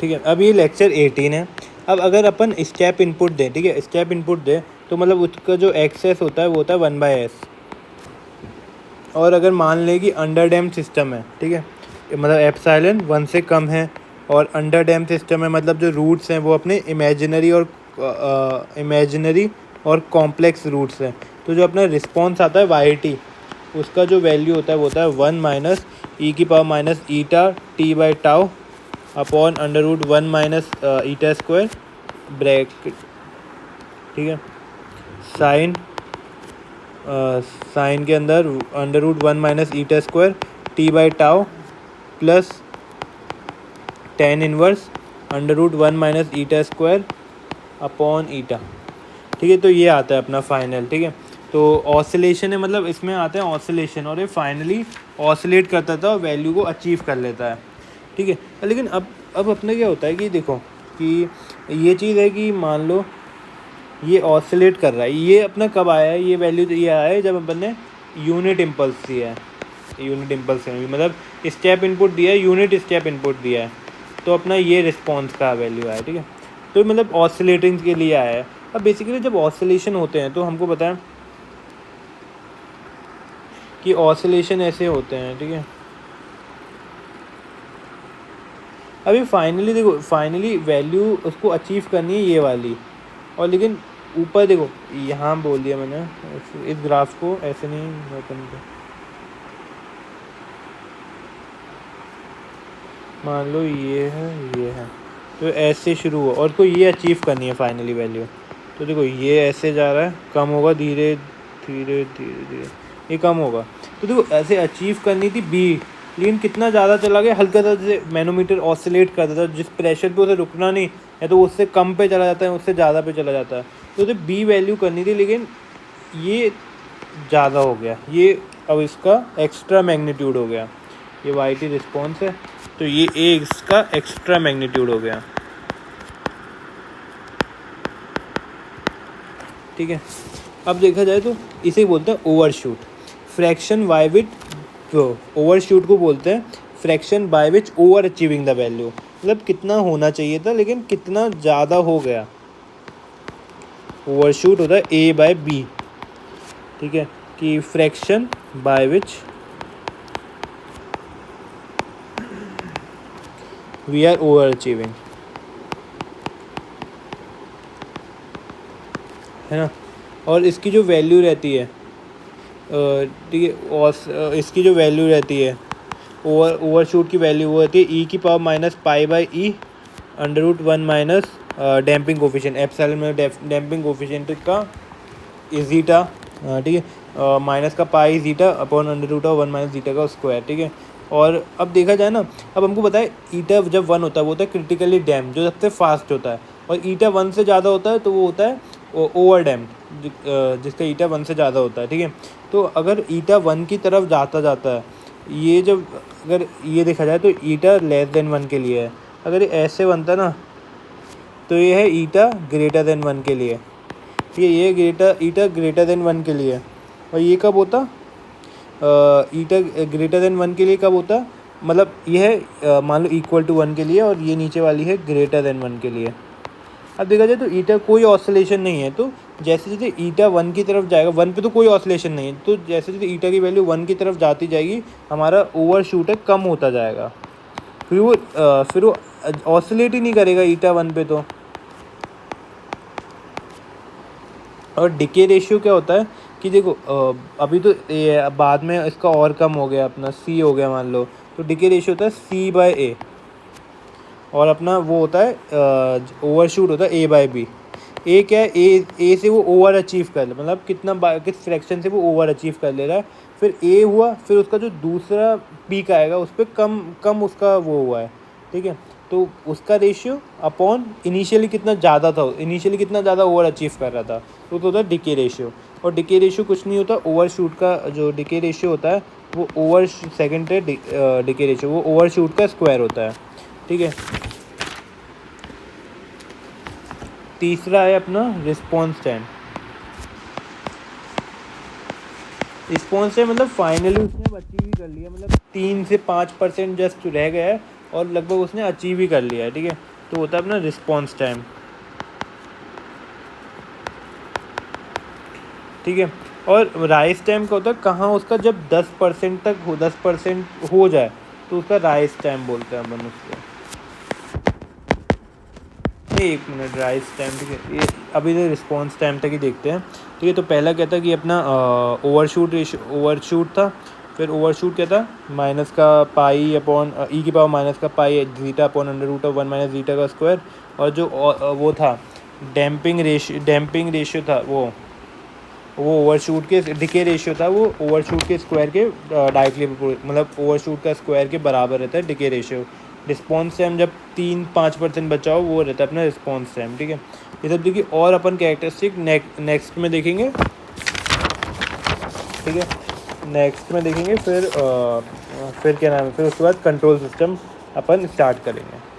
ठीक है। अब ये लेक्चर 18 है। अब अगर अपन स्टेप इनपुट दें, ठीक है, स्टेप इनपुट दें तो मतलब उसका जो एक्सेस होता है वो होता है 1/s। और अगर मान लें कि अंडर डैम सिस्टम है, ठीक है, मतलब एप्सिलॉन 1 से कम है और अंडर डैम सिस्टम है, मतलब जो रूट्स हैं वो अपने इमेजिनरी और कॉम्प्लेक्स रूट्स हैं, तो जो अपना रिस्पॉन्स आता है yt, उसका जो वैल्यू होता है वो होता है 1 minus e⁻⁻ t tau upon √1 minus eta square bracket, ठीक है, साइन के अंदर √1 minus eta square t tau plus tan inverse √1 minus eta square upon eta, ठीक है। तो ये आता है अपना फाइनल, ठीक है। तो ऑसिलेशन है, मतलब इसमें आता है ऑसिलेशन, और ये फाइनली ऑसिलेट करता था और वैल्यू को अचीव कर लेता है, ठीक है। लेकिन अब अपने क्या होता है कि देखो कि ये चीज़ है कि मान लो ये ऑसिलेट कर रहा है, ये अपना कब आया है, ये वैल्यू ये आया है जब अपन ने यूनिट इम्पल्स दिया है, यूनिट इम्पल्स मतलब स्टेप इनपुट दिया है, यूनिट स्टेप इनपुट दिया है, तो अपना ये रिस्पॉन्स का वैल्यू आया, ठीक है। तो मतलब ऑसिलेटिंग के लिए आया है। अब बेसिकली जब ऑसिलेशन होते हैं तो हमको पता है कि ऑसिलेशन ऐसे होते हैं, ठीक है। अभी फाइनली देखो, फाइनली वैल्यू उसको अचीव करनी है ये वाली, और लेकिन ऊपर देखो यहाँ बोल दिया मैंने, इस ग्राफ को ऐसे नहीं ओपन कर, मान लो ये है, तो ऐसे शुरू हुआ और को ये अचीव करनी है फाइनली वैल्यू, तो देखो ये ऐसे जा रहा है, कम होगा धीरे धीरे धीरे धीरे, ये कम होगा, तो देखो ऐसे अचीव करनी थी बी, लेकिन कितना ज़्यादा चला गया, हल्का सा जैसे मैनोमीटर ऑसिलेट करता था, जिस प्रेशर पे उसे रुकना नहीं है तो उससे कम पे चला जाता है, उससे ज़्यादा पे चला जाता है, तो उसे बी वैल्यू करनी थी, लेकिन ये ज़्यादा हो गया, ये अब इसका एक्स्ट्रा मैग्नीट्यूड हो गया, ये वाई रिस्पॉन्स है, तो ये ए इसका एक्स्ट्रा मैग्नीट्यूड हो गया, ठीक है। अब देखा जाए तो इसे बोलते हैं overshoot, fraction by which overshoot को बोलते हैं fraction by which over achieving the value, मतलब कितना होना चाहिए था लेकिन कितना ज़्यादा हो गया, ओवरशूट होता है ए बाय बी, ठीक है, कि fraction by which we are over achieving, है ना। और इसकी जो वैल्यू रहती है, ठीक है, और इसकी जो वैल्यू रहती है ओवरशूट की वैल्यू वो रहती है e⁻⁻ √1 minus damping coefficient, epsilon में डैम्पिंग कोफिशिएंट का ज़ीटा, ठीक है, माइनस का पाई ज़ीटा अपॉन √1 माइनस ज़ीटा का स्क्वायर, ठीक है। और अब देखा जाए ना, अब हमको पता है ईटा जब 1 होता है वो होता है क्रिटिकली डैम्प, जो सबसे फास्ट होता है, और ईटा 1 से ज़्यादा होता है तो वो होता है ओवर डैम्प, जिसका ईटा 1 से ज़्यादा होता है, ठीक है। तो अगर ईटा 1 की तरफ जाता है, ये जब अगर ये देखा जाए तो ईटा लेस देन 1 के लिए है, अगर ये ऐसे बनता ना तो ये है ईटा ग्रेटर देन 1 के लिए, ये ईटा ग्रेटर देन 1 के लिए, और ये कब होता, ईटा ग्रेटर देन 1 के लिए कब होता, मतलब ये है मान लो इक्वल टू 1 के लिए, और ये नीचे वाली है ग्रेटर देन 1 के लिए। अब देखा जाए तो ईटा कोई ऑसिलेशन नहीं है, तो जैसे जैसे ईटा 1 की तरफ जाएगा, 1 पे तो कोई ऑसिलेशन नहीं है, तो जैसे जैसे ईटा की वैल्यू 1 की तरफ जाती जाएगी हमारा ओवरशूट है कम होता जाएगा, फिर वो ऑसिलेट ही नहीं करेगा ईटा 1 पे तो। और डिके रेशियो क्या होता है कि देखो अभी तो ये बाद में इसका और कम हो गया, अपना सी हो गया मान लो, तो डिके रेशियो होता है C/A, और अपना वो होता है ओवरशूट होता है A/B। ए क्या है, ए से वो ओवर अचीव कर ले, मतलब किस फ्रैक्शन से वो ओवर अचीव कर ले रहा है, फिर ए हुआ, फिर उसका जो दूसरा पीक आएगा उस पर कम उसका वो हुआ है, ठीक है, तो उसका रेशियो अपॉन इनिशियली कितना ज़्यादा ओवर अचीव कर रहा था, तो होता है डिके रेशियो। और डिके रेशियो कुछ नहीं होता, ओवरशूट का जो डिके रेशियो होता है वो डिके रेशियो वो ओवरशूट का स्क्वायर होता है, ठीक है। तीसरा है अपना रिस्पॉन्स टाइम। रिस्पॉन्स टाइम मतलब फाइनली उसने अचीव ही कर लिया, मतलब 3 से 5% जस्ट रह गया है और लगभग उसने अचीव ही कर लिया है, ठीक है। तो होता है अपना रिस्पॉन्स टाइम, ठीक है। और राइज टाइम का होता है कहाँ उसका जब 10% हो जाए तो उसका राइज टाइम बोलते हैं अपन उसको। एक मिनट, राइज टाइम, ठीक है, ये अभी तो रिस्पॉन्स टाइम तक ही देखते हैं, ठीक है। तो पहला क्या था कि अपना ओवरशूट था, फिर ओवरशूट क्या था, माइनस का पाई अपॉन ई की पावर माइनस का pi zeta upon under root of 1 minus zeta का स्क्वायर, और जो वो था डैम्पिंग रेशियो था, वो ओवरशूट के डिके रेशियो था, वो ओवरशूट के स्क्वायर के डायरेक्टली मतलब ओवरशूट का स्क्वायर के बराबर रहता है डिके रेशियो। रिस्पॉन्स टाइम जब 3-5% बचा हो वो रहता है अपना रिस्पॉन्स टाइम, ठीक है। ये सब देखिए, और अपन कैरेक्टरिस्टिक नेक्स्ट में देखेंगे, ठीक है, नेक्स्ट में देखेंगे। फिर क्या नाम है, फिर उसके बाद कंट्रोल सिस्टम अपन स्टार्ट करेंगे।